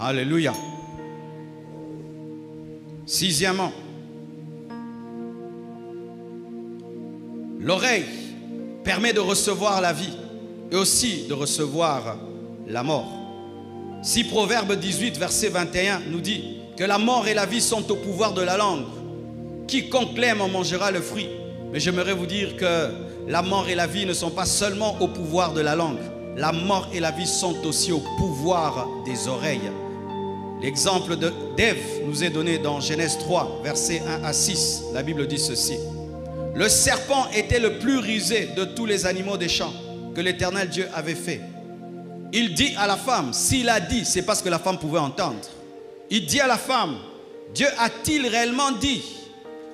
Alléluia. Sixièmement, l'oreille permet de recevoir la vie et aussi de recevoir la mort. Si Proverbe 18, verset 21 nous dit que la mort et la vie sont au pouvoir de la langue, quiconque l'aime en mangera le fruit. Mais j'aimerais vous dire que la mort et la vie ne sont pas seulement au pouvoir de la langue. La mort et la vie sont aussi au pouvoir des oreilles. L'exemple d'Ève nous est donné dans Genèse 3, versets 1 à 6. La Bible dit ceci. Le serpent était le plus rusé de tous les animaux des champs que l'Éternel Dieu avait fait. Il dit à la femme, s'il a dit, c'est parce que la femme pouvait entendre. Il dit à la femme, Dieu a-t-il réellement dit,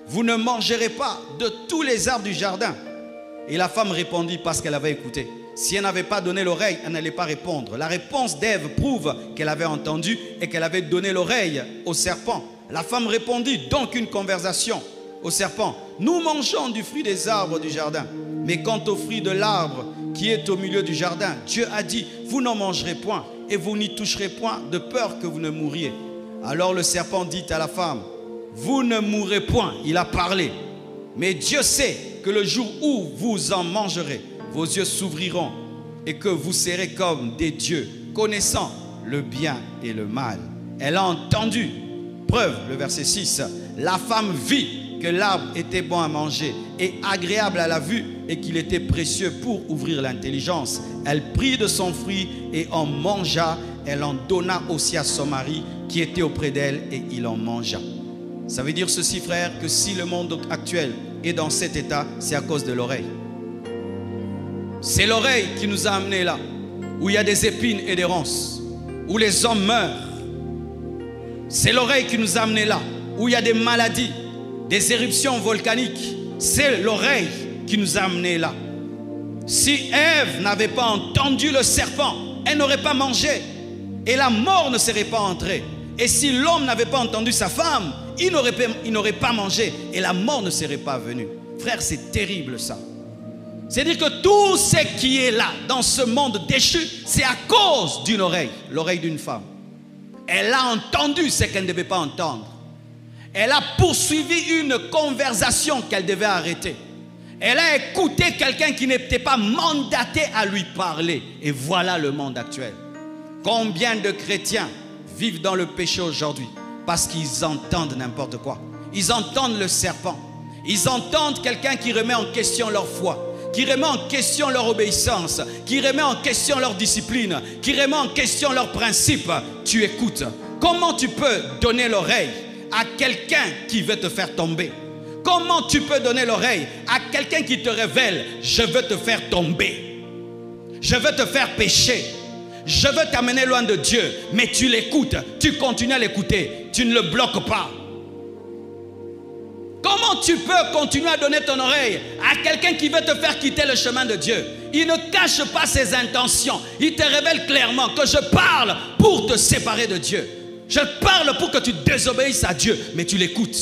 vous ne mangerez pas de tous les arbres du jardin? Et la femme répondit parce qu'elle avait écouté. Si elle n'avait pas donné l'oreille, elle n'allait pas répondre. La réponse d'Ève prouve qu'elle avait entendu et qu'elle avait donné l'oreille au serpent. La femme répondit, donc une conversation au serpent. Nous mangeons du fruit des arbres du jardin. Mais quant au fruit de l'arbre qui est au milieu du jardin, Dieu a dit, vous n'en mangerez point et vous n'y toucherez point de peur que vous ne mouriez. Alors le serpent dit à la femme, vous ne mourrez point. Il a parlé. Mais Dieu sait que le jour où vous en mangerez, vos yeux s'ouvriront et que vous serez comme des dieux, connaissant le bien et le mal. Elle a entendu. Preuve, le verset 6. La femme vit que l'arbre était bon à manger et agréable à la vue et qu'il était précieux pour ouvrir l'intelligence. Elle prit de son fruit et en mangea. Elle en donna aussi à son mari qui était auprès d'elle et il en mangea. Ça veut dire ceci, frère, que si le monde actuel est dans cet état, c'est à cause de l'oreille. C'est l'oreille qui nous a amenés là, où il y a des épines et des ronces, où les hommes meurent. C'est l'oreille qui nous a amenés là, où il y a des maladies, des éruptions volcaniques. C'est l'oreille qui nous a amenés là. Si Ève n'avait pas entendu le serpent, elle n'aurait pas mangé et la mort ne serait pas entrée. Et si l'homme n'avait pas entendu sa femme, il n'aurait pas mangé et la mort ne serait pas venue. Frère, c'est terrible ça. C'est-à-dire que tout ce qui est là, dans ce monde déchu, c'est à cause d'une oreille, l'oreille d'une femme. Elle a entendu ce qu'elle ne devait pas entendre. Elle a poursuivi une conversation qu'elle devait arrêter. Elle a écouté quelqu'un qui n'était pas mandaté à lui parler. Et voilà le monde actuel. Combien de chrétiens vivent dans le péché aujourd'hui parce qu'ils entendent n'importe quoi. Ils entendent le serpent. Ils entendent quelqu'un qui remet en question leur foi, qui remet en question leur obéissance, qui remet en question leur discipline, qui remet en question leurs principes. Tu écoutes. Comment tu peux donner l'oreille à quelqu'un qui veut te faire tomber? Comment tu peux donner l'oreille à quelqu'un qui te révèle, je veux te faire tomber, je veux te faire pécher, je veux t'amener loin de Dieu, mais tu l'écoutes, tu continues à l'écouter, tu ne le bloques pas. Comment tu peux continuer à donner ton oreille à quelqu'un qui veut te faire quitter le chemin de Dieu? Il ne cache pas ses intentions. Il te révèle clairement que je parle pour te séparer de Dieu. Je parle pour que tu désobéisses à Dieu, mais tu l'écoutes.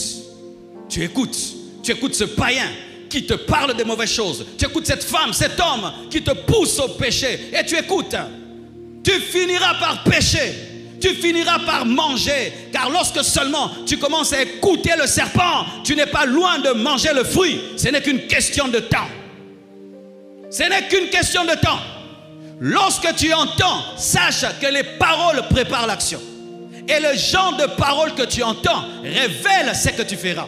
Tu écoutes ce païen qui te parle de mauvaises choses. Tu écoutes cette femme, cet homme qui te pousse au péché et tu écoutes. Tu finiras par pécher. Tu finiras par manger, car lorsque seulement tu commences à écouter le serpent, tu n'es pas loin de manger le fruit. Ce n'est qu'une question de temps. Ce n'est qu'une question de temps. Lorsque tu entends, sache que les paroles préparent l'action. Et le genre de paroles que tu entends révèle ce que tu feras.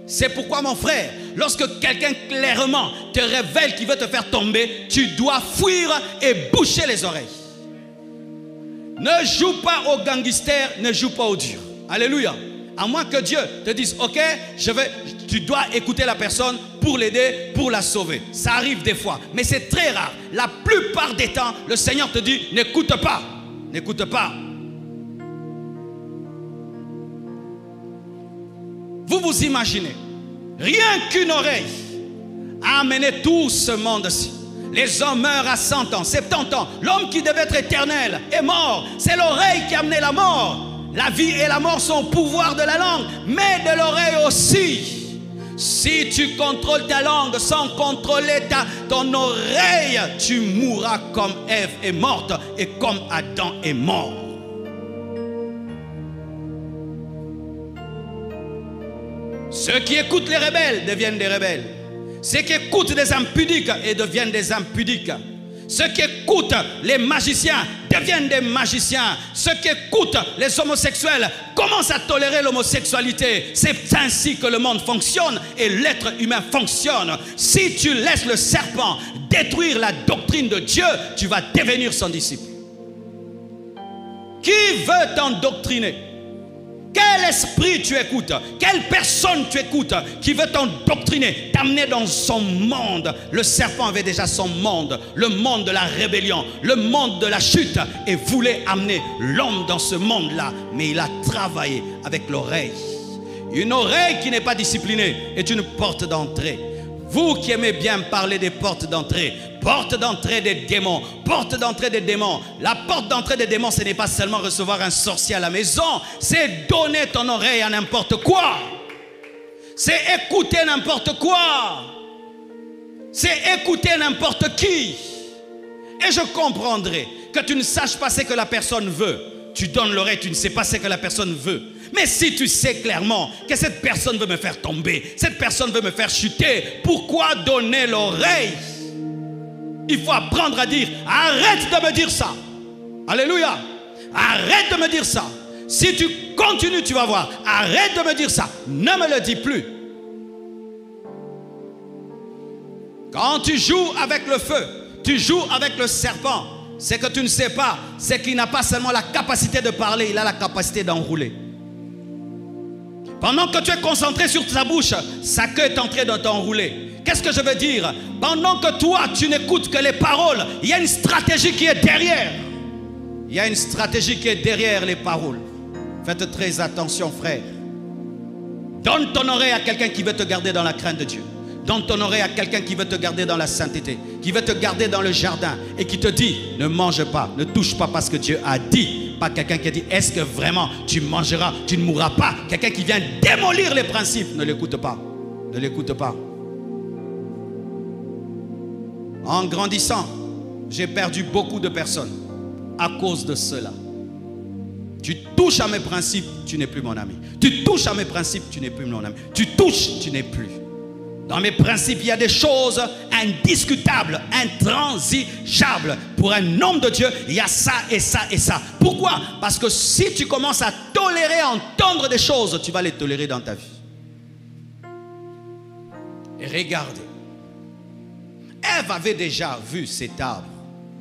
C'est pourquoi, mon frère, lorsque quelqu'un clairement te révèle qu'il veut te faire tomber, tu dois fuir et boucher les oreilles. Ne joue pas au gangster, ne joue pas au dur. Alléluia. À moins que Dieu te dise, ok, tu dois écouter la personne pour l'aider, pour la sauver. Ça arrive des fois, mais c'est très rare. La plupart des temps, le Seigneur te dit, n'écoute pas. N'écoute pas. Vous imaginez, rien qu'une oreille a amené tout ce monde-ci. Les hommes meurent à 100 ans, 70 ans. L'homme qui devait être éternel est mort. C'est l'oreille qui a amené la mort. La vie et la mort sont au pouvoir de la langue, mais de l'oreille aussi. Si tu contrôles ta langue sans contrôler ton oreille, tu mourras comme Ève est morte et comme Adam est mort. Ceux qui écoutent les rebelles deviennent des rebelles. Ceux qui écoutent des impudiques et deviennent des impudiques. Ceux qui écoutent les magiciens deviennent des magiciens. Ceux qui écoutent les homosexuels commencent à tolérer l'homosexualité. C'est ainsi que le monde fonctionne et l'être humain fonctionne. Si tu laisses le serpent détruire la doctrine de Dieu, tu vas devenir son disciple. Qui veut t'endoctriner? Quel esprit tu écoutes? Quelle personne tu écoutes qui veut t'endoctriner, t'amener dans son monde? Le serpent avait déjà son monde, le monde de la rébellion, le monde de la chute, et voulait amener l'homme dans ce monde-là. Mais il a travaillé avec l'oreille. Une oreille qui n'est pas disciplinée est une porte d'entrée. Vous qui aimez bien parler des portes d'entrée des démons, porte d'entrée des démons. La porte d'entrée des démons, ce n'est pas seulement recevoir un sorcier à la maison, c'est donner ton oreille à n'importe quoi. C'est écouter n'importe quoi. C'est écouter n'importe qui. Et je comprendrai que tu ne saches pas ce que la personne veut. Tu donnes l'oreille, tu ne sais pas ce que la personne veut. Mais si tu sais clairement que cette personne veut me faire tomber, cette personne veut me faire chuter, pourquoi donner l'oreille? Il faut apprendre à dire, arrête de me dire ça. Alléluia. Arrête de me dire ça. Si tu continues, tu vas voir. Arrête de me dire ça. Ne me le dis plus. Quand tu joues avec le feu, tu joues avec le serpent. C'est que tu ne sais pas, c'est qu'il n'a pas seulement la capacité de parler, il a la capacité d'enrouler. Pendant que tu es concentré sur ta bouche, sa queue est en train de t'enrouler. Qu'est-ce que je veux dire? Pendant que toi, tu n'écoutes que les paroles, il y a une stratégie qui est derrière. Il y a une stratégie qui est derrière les paroles. Faites très attention, frère. Donne ton oreille à quelqu'un qui veut te garder dans la crainte de Dieu. Donne ton oreille à quelqu'un qui veut te garder dans la sainteté, qui veut te garder dans le jardin et qui te dit, ne mange pas, ne touche pas parce que Dieu a dit. Pas quelqu'un qui a dit, est-ce que vraiment tu mangeras, tu ne mourras pas. Quelqu'un qui vient démolir les principes, ne l'écoute pas. Ne l'écoute pas. En grandissant, j'ai perdu beaucoup de personnes à cause de cela. Tu touches à mes principes, tu n'es plus mon ami. Tu touches à mes principes, tu n'es plus mon ami. Tu touches, tu n'es plus. Dans mes principes, il y a des choses indiscutables, intransigeables. Pour un homme de Dieu, il y a ça et ça et ça. Pourquoi? Parce que si tu commences à tolérer, à entendre des choses, tu vas les tolérer dans ta vie. Et regardez. Ève avait déjà vu cet arbre.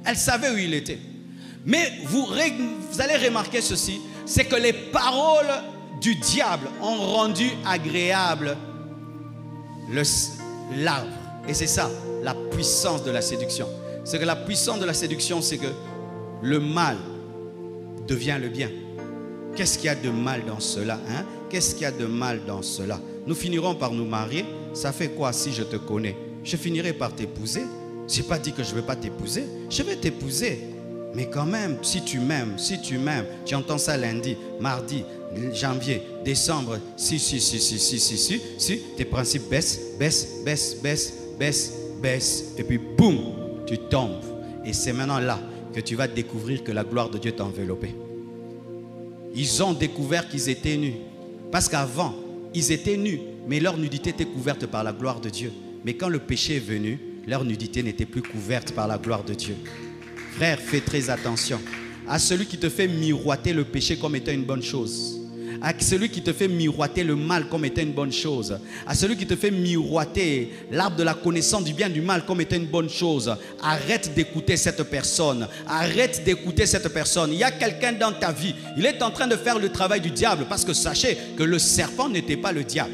Elle savait où il était. Mais vous allez remarquer ceci, c'est que les paroles du diable ont rendu agréable l'arbre. Et c'est ça, la puissance de la séduction. C'est que la puissance de la séduction, c'est que le mal devient le bien. Qu'est-ce qu'il y a de mal dans cela, hein? Qu'est-ce qu'il y a de mal dans cela? Nous finirons par nous marier. Ça fait quoi si je te connais? Je finirai par t'épouser. Je n'ai pas dit que je ne veux pas t'épouser. Je vais t'épouser. Mais quand même, si tu m'aimes, tu entends ça lundi, mardi, janvier, décembre, si, tes principes baissent, et puis boum, tu tombes. Et c'est maintenant là que tu vas découvrir que la gloire de Dieu t'a enveloppé. Ils ont découvert qu'ils étaient nus. Parce qu'avant, ils étaient nus, mais leur nudité était couverte par la gloire de Dieu. Mais quand le péché est venu, leur nudité n'était plus couverte par la gloire de Dieu. Frère, fais très attention à celui qui te fait miroiter le péché comme étant une bonne chose. À celui qui te fait miroiter le mal comme étant une bonne chose. À celui qui te fait miroiter l'arbre de la connaissance du bien et du mal comme étant une bonne chose. Arrête d'écouter cette personne. Arrête d'écouter cette personne. Il y a quelqu'un dans ta vie. Il est en train de faire le travail du diable. Parce que sachez que le serpent n'était pas le diable.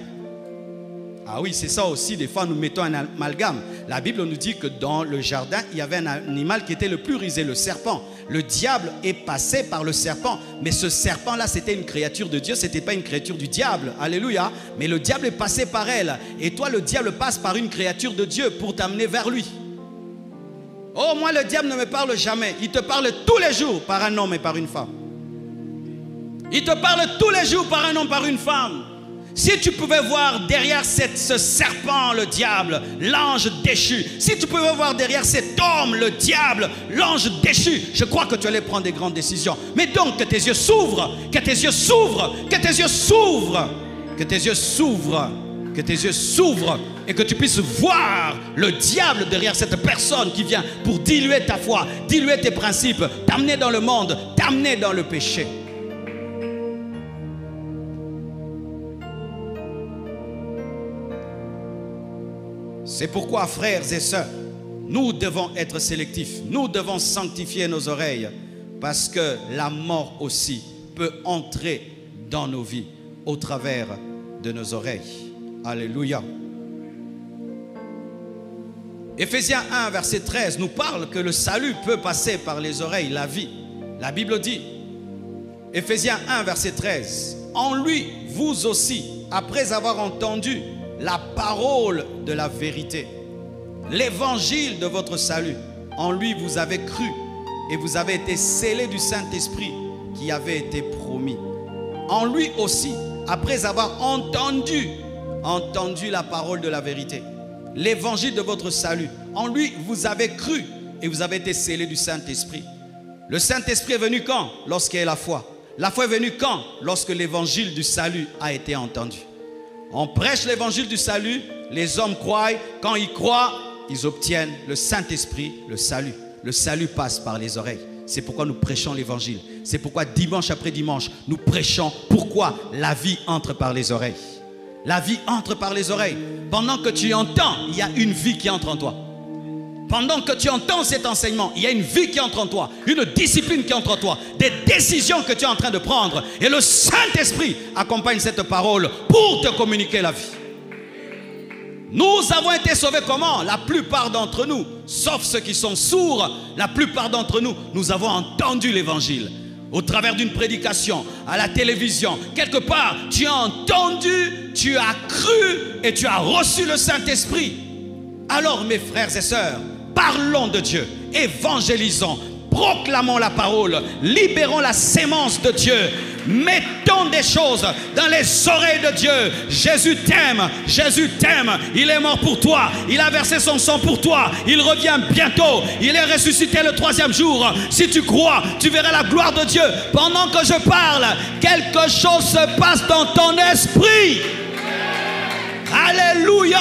Ah oui, c'est ça aussi, des fois nous mettons un amalgame. La Bible nous dit que dans le jardin, il y avait un animal qui était le plus rusé, le serpent. Le diable est passé par le serpent. Mais ce serpent-là, c'était une créature de Dieu, ce n'était pas une créature du diable. Alléluia. Mais le diable est passé par elle. Et toi, le diable passe par une créature de Dieu pour t'amener vers lui. Oh, moi, le diable ne me parle jamais. Il te parle tous les jours par un homme et par une femme. Il te parle tous les jours par un homme, par une femme. Si tu pouvais voir derrière ce serpent, le diable, l'ange déchu, si tu pouvais voir derrière cet homme, le diable, l'ange déchu, je crois que tu allais prendre des grandes décisions. Mais donc que tes yeux s'ouvrent, que tes yeux s'ouvrent, que tes yeux s'ouvrent, que tes yeux s'ouvrent. Que tes yeux s'ouvrent et que tu puisses voir le diable derrière cette personne qui vient pour diluer ta foi, diluer tes principes, t'amener dans le monde, t'amener dans le péché. C'est pourquoi, frères et sœurs, nous devons être sélectifs. Nous devons sanctifier nos oreilles parce que la mort aussi peut entrer dans nos vies au travers de nos oreilles. Alléluia. Éphésiens 1, verset 13 nous parle que le salut peut passer par les oreilles, la vie. La Bible dit, Éphésiens 1, verset 13, en lui, vous aussi, après avoir entendu la parole de la vérité, l'évangile de votre salut, en lui vous avez cru et vous avez été scellés du Saint-Esprit qui avait été promis. En lui aussi, après avoir entendu la parole de la vérité, l'évangile de votre salut, en lui vous avez cru et vous avez été scellés du Saint-Esprit. Le Saint-Esprit est venu quand? Lorsqu'il y a la foi. La foi est venue quand? Lorsque l'évangile du salut a été entendu. On prêche l'évangile du salut, les hommes croient, quand ils croient, ils obtiennent le Saint-Esprit, le salut. Le salut passe par les oreilles. C'est pourquoi nous prêchons l'évangile. C'est pourquoi dimanche après dimanche, nous prêchons. Pourquoi? La vie entre par les oreilles. La vie entre par les oreilles. Pendant que tu entends, il y a une vie qui entre en toi. Pendant que tu entends cet enseignement, il y a une vie qui entre en toi, une discipline qui entre en toi, des décisions que tu es en train de prendre. Et le Saint-Esprit accompagne cette parole pour te communiquer la vie. Nous avons été sauvés comment? La plupart d'entre nous, sauf ceux qui sont sourds, la plupart d'entre nous, nous avons entendu l'évangile. Au travers d'une prédication, à la télévision, quelque part, tu as entendu, tu as cru et tu as reçu le Saint-Esprit. Alors mes frères et sœurs, parlons de Dieu, évangélisons, proclamons la parole, libérons la sémence de Dieu, mettons des choses dans les oreilles de Dieu. Jésus t'aime, il est mort pour toi, il a versé son sang pour toi, il revient bientôt, il est ressuscité le 3e jour. Si tu crois, tu verras la gloire de Dieu. Pendant que je parle, quelque chose se passe dans ton esprit. Alléluia.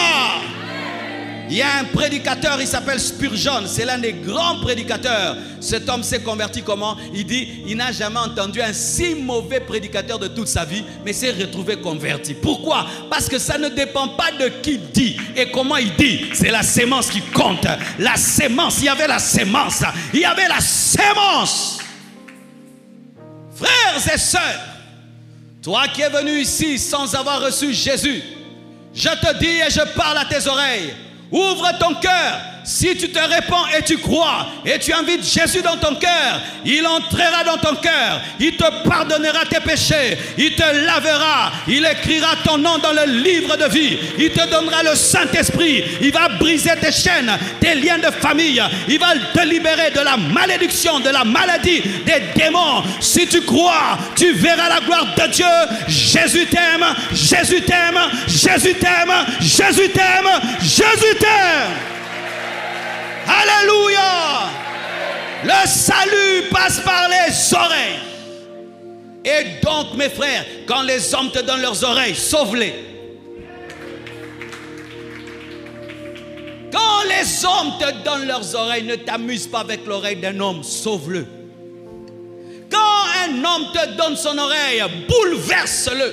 Il y a un prédicateur, il s'appelle Spurgeon, c'est l'un des grands prédicateurs. Cet homme s'est converti comment? Il dit, il n'a jamais entendu un si mauvais prédicateur de toute sa vie, mais s'est retrouvé converti. Pourquoi? Parce que ça ne dépend pas de qui dit et comment il dit. C'est la sémence qui compte. La sémence, il y avait la sémence. Il y avait la sémence. Frères et sœurs, toi qui es venu ici sans avoir reçu Jésus, je te dis et je parle à tes oreilles. Ouvre ton cœur. Si tu te répands et tu crois et tu invites Jésus dans ton cœur, il entrera dans ton cœur, il te pardonnera tes péchés, il te lavera, il écrira ton nom dans le livre de vie, il te donnera le Saint-Esprit, il va briser tes chaînes, tes liens de famille, il va te libérer de la malédiction, de la maladie, des démons. Si tu crois, tu verras la gloire de Dieu. Jésus t'aime, Jésus t'aime, Jésus t'aime, Jésus t'aime, Jésus t'aime. Alléluia. Le salut passe par les oreilles. Et donc mes frères, quand les hommes te donnent leurs oreilles, sauve-les. Quand les hommes te donnent leurs oreilles, ne t'amuse pas avec l'oreille d'un homme, sauve-le. Quand un homme te donne son oreille, bouleverse-le.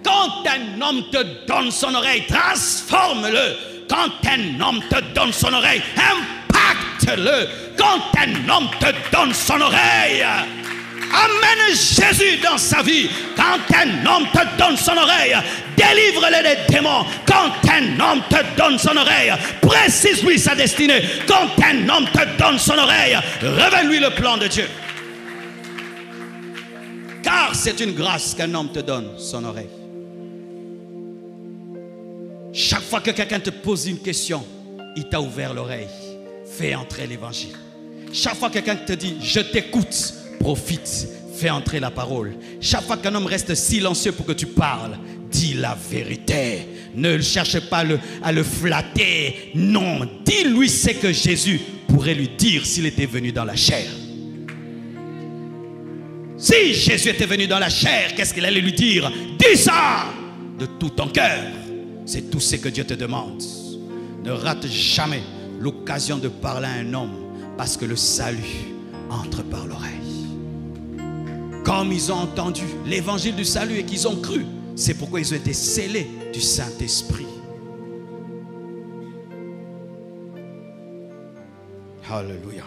Quand un homme te donne son oreille, transforme-le. Quand un homme te donne son oreille, impacte-le. Quand un homme te donne son oreille, amène Jésus dans sa vie. Quand un homme te donne son oreille, délivre-le des démons. Quand un homme te donne son oreille, précise-lui sa destinée. Quand un homme te donne son oreille, révèle-lui le plan de Dieu. Car c'est une grâce qu'un homme te donne son oreille. Chaque fois que quelqu'un te pose une question, il t'a ouvert l'oreille. Fais entrer l'évangile. Chaque fois que quelqu'un te dit, je t'écoute, profite, fais entrer la parole. Chaque fois qu'un homme reste silencieux pour que tu parles, dis la vérité. Ne cherche pas à le flatter. Non, dis-lui ce que Jésus pourrait lui dire s'il était venu dans la chair. Si Jésus était venu dans la chair, qu'est-ce qu'il allait lui dire? Dis ça de tout ton cœur. C'est tout ce que Dieu te demande. Ne rate jamais l'occasion de parler à un homme, parce que le salut entre par l'oreille. Comme ils ont entendu l'évangile du salut et qu'ils ont cru, c'est pourquoi ils ont été scellés du Saint-Esprit. Alléluia.